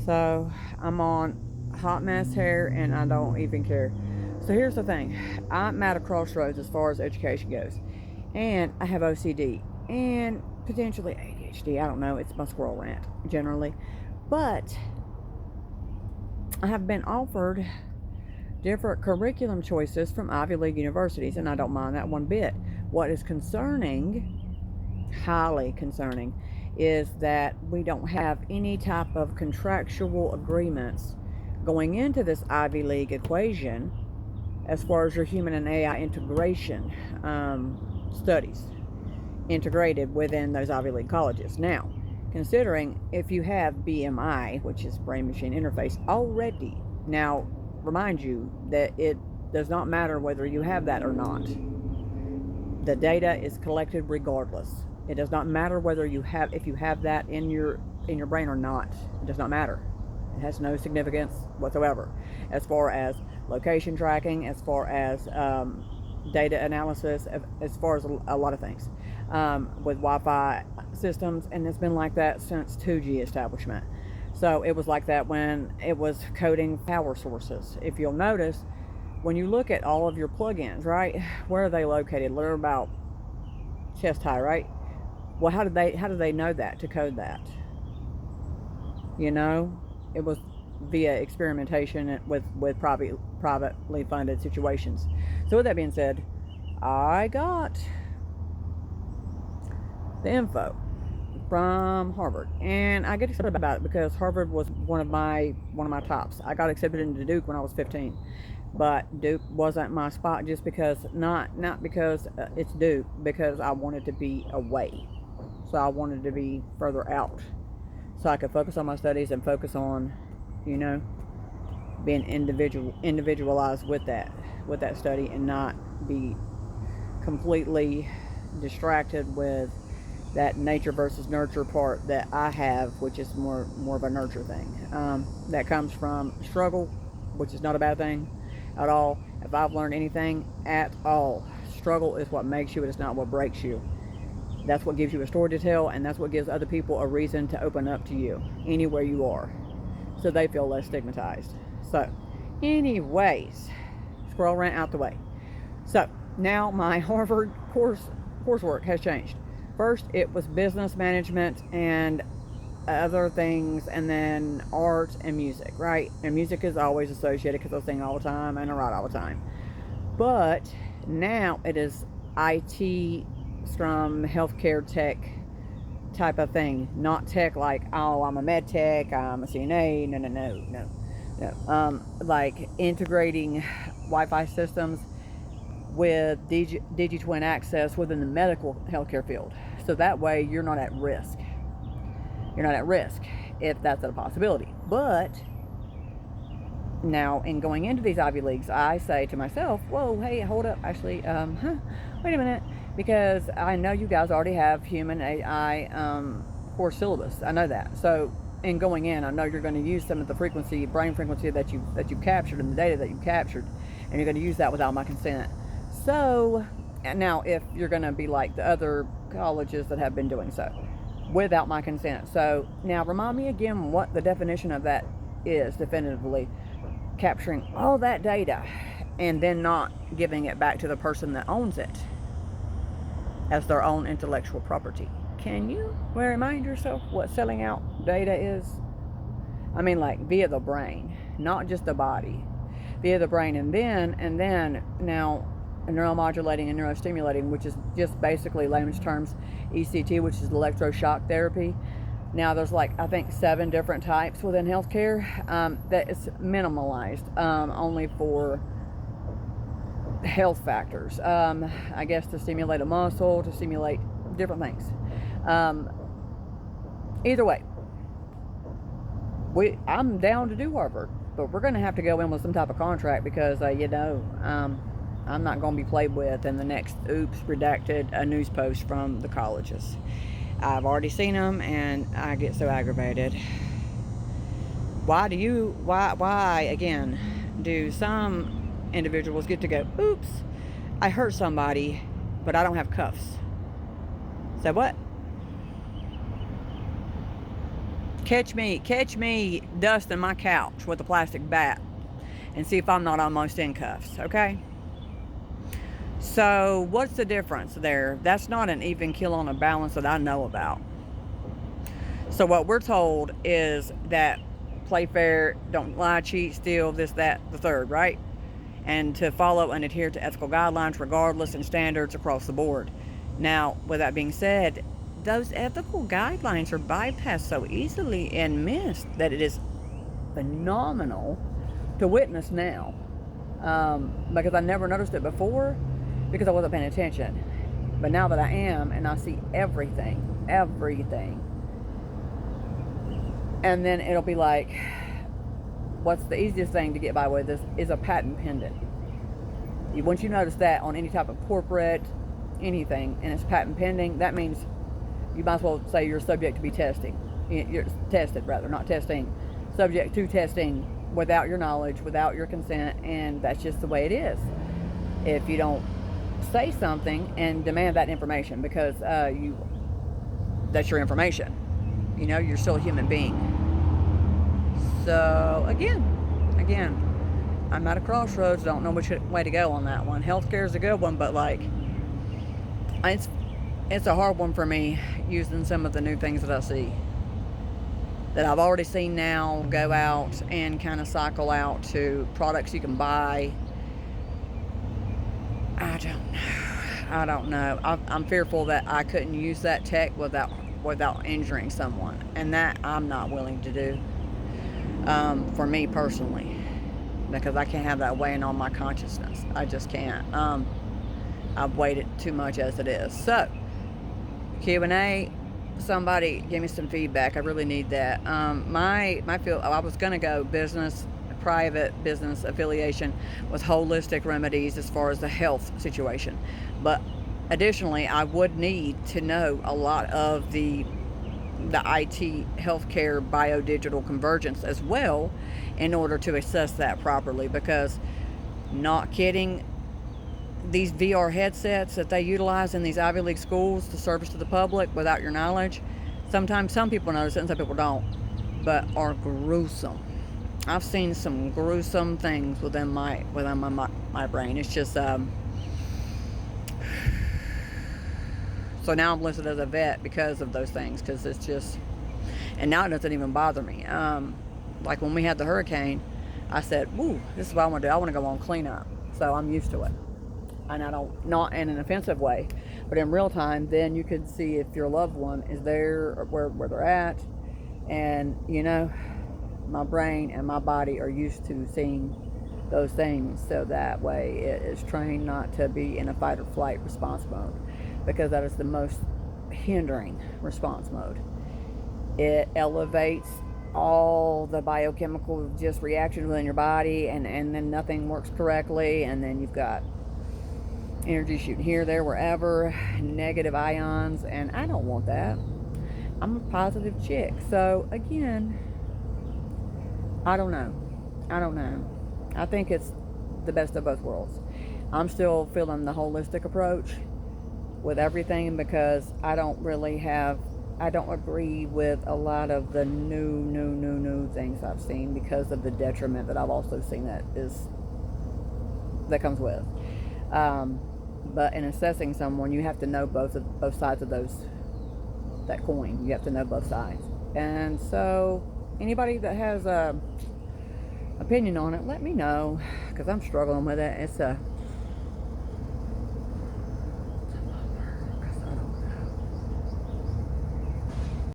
So I'm on hot mess hair and I don't even care. So here's the thing, I'm at a crossroads as far as education goes, and I have OCD and potentially ADHD. I don't know, it's my squirrel rant generally. But I have been offered different curriculum choices from Ivy League universities, and I don't mind that one bit. What is concerning, highly concerning, is that we don't have any type of contractual agreements going into this Ivy League equation as far as your human and AI integration studies integrated within those Ivy League colleges. Now, considering if you have BMI, which is brain machine interface, already, now remind you that it does not matter whether you have that or not. The data is collected regardless. It does not matter whether you have, if you have that in your brain or not. It does not matter. It has no significance whatsoever as far as location tracking, as far as data analysis, as far as a lot of things with Wi-Fi systems, and it's been like that since 2G establishment. So it was like that when it was coding power sources. If you'll notice, when you look at all of your plugins, right, where are they located? They're about chest high, right? Well, how do they know that to code that? You know, it was via experimentation with privately funded situations. So with that being said, I got the info from Harvard, and I get excited about it because Harvard was one of my tops. I got accepted into Duke when I was 15, but Duke wasn't my spot just because not because it's Duke, because I wanted to be away. So I wanted to be further out so I could focus on my studies and focus on, you know, being individualized with that study, and not be completely distracted with that nature versus nurture part that I have, which is more of a nurture thing. That comes from struggle, which is not a bad thing at all. If I've learned anything at all, struggle is what makes you, it is not what breaks you. That's what gives you a story to tell, and that's what gives other people a reason to open up to you anywhere you are, so they feel less stigmatized. So anyways, squirrel rant out the way. So now my Harvard coursework has changed. First, it was business management and other things, and then art and music, right? And music is always associated because I sing all the time and I write all the time. But now it is IT, Scrum, healthcare tech type of thing. Not tech like, oh, I'm a med tech, I'm a CNA. No. Like integrating Wi-Fi systems with DigiTwin access within the medical healthcare field. So that way you're not at risk. You're not at risk if that's a possibility. But now, in going into these Ivy Leagues, I say to myself, whoa, hey, hold up, actually, wait a minute, because I know you guys already have human AI core syllabus. I know that. So in going in, I know you're going to use some of the brain frequency that you captured, and the data that you captured, and you're going to use that without my consent. So now, if you're going to be like the other colleges that have been doing so without my consent. So now remind me again what the definition of that is definitively. Capturing all that data and then not giving it back to the person that owns it as their own intellectual property. Can you remind yourself what selling out data is? I mean, like via the brain, not just the body, via the brain, and then now neuromodulating and neurostimulating, which is just basically layman's terms ECT, which is electroshock therapy. Now there's like, I think 7 different types within healthcare that is minimalized only for health factors. I guess to stimulate a muscle, to stimulate different things. Either way, I'm down to do Harvard, but we're going to have to go in with some type of contract because, I'm not going to be played with in the next oops redacted a news post from the colleges. I've already seen them and I get so aggravated. Why again do some individuals get to go, oops, I hurt somebody, but I don't have cuffs? So what? Catch me dusting my couch with a plastic bat and see if I'm not almost in cuffs, okay? So what's the difference there? That's not an even kill on a balance that I know about. So what we're told is that play fair, don't lie, cheat, steal, this, that, the third, right? And to follow and adhere to ethical guidelines regardless and standards across the board. Now, with that being said, those ethical guidelines are bypassed so easily and missed that it is phenomenal to witness now. Because I never noticed it before because I wasn't paying attention. But now that I am and I see everything, and then it'll be like, what's the easiest thing to get by with this is a patent pending. Once you notice that on any type of corporate, anything, and it's patent pending, that means you might as well say you're subject to be testing. You're tested, rather, not testing. Subject to testing without your knowledge, without your consent, and that's just the way it is. If you don't say something and demand that information, because that's your information. You know, you're still a human being. So again, I'm at a crossroads. Don't know which way to go on that one. Healthcare is a good one, but like, it's a hard one for me using some of the new things that I see, that I've already seen now go out and kind of cycle out to products you can buy. I don't know. I'm fearful that I couldn't use that tech without injuring someone, and that I'm not willing to do. For me personally, because I can't have that weighing on my consciousness. I just can't. I've weighed it too much as it is. So, Q&A, somebody give me some feedback. I really need that. My field, I was going to go private business affiliation with holistic remedies as far as the health situation. But additionally, I would need to know a lot of the IT healthcare biodigital convergence as well in order to assess that properly, because, not kidding, these VR headsets that they utilize in these Ivy League schools to service to the public without your knowledge, sometimes some people notice it and some people don't, but are gruesome. I've seen some gruesome things within my brain. It's just so now I'm listed as a vet because of those things, because it's just, and now it doesn't even bother me. Like when we had the hurricane, I said, "Woo, this is what I want to do. I want to go on cleanup." So I'm used to it, and I don't, not in an offensive way, but in real time. Then you could see if your loved one is there or where they're at, and you know, my brain and my body are used to seeing those things, so that way it is trained not to be in a fight or flight response mode, because that is the most hindering response mode. It elevates all the biochemical just reactions within your body, and then nothing works correctly, and then you've got energy shooting here, there, wherever, negative ions, and I don't want that. I'm a positive chick. So again, I don't know. I think it's the best of both worlds. I'm still feeling the holistic approach with everything, because I don't agree with a lot of the new things I've seen, because of the detriment that I've also seen that comes with. But in assessing someone, you have to know both sides of that coin. You have to know both sides. And so anybody that has a opinion on it, let me know, because I'm struggling with it.